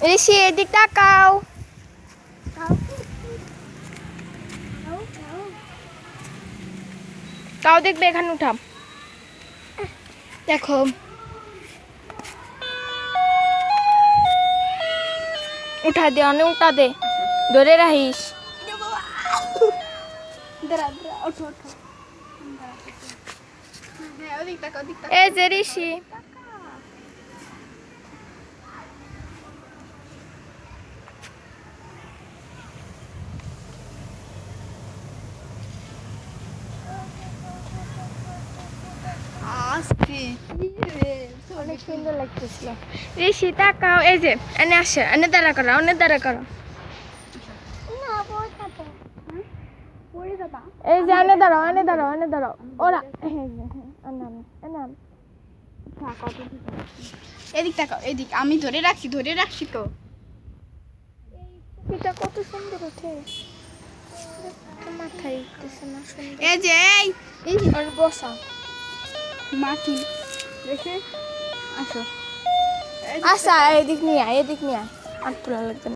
ঋষি এদিক তাকাও। কাউ দেখবে এখানে উঠাম দেখো উঠা দে অনেক উঠা দে ধরে রাখিস এই যে ঋষি অনেক সুন্দর লাগতেছিল ঋষি তাকাও এই যে এনে আসে এনে দাঁড়া করো অনেক দাঁড়া করো এই যে এনে দাঁড়াও এনে দাঁড়াও ওরা এদিক তাকাও এদিক আমি ধরে রাখছি তো এটা কত সুন্দর ওঠে মাথায় উঠতেছে না সুন্দর এই যে এই আর বসা মাটি দেখে আসো আচ্ছা এদিক নিয়ে আয় আর তোলা লাগবে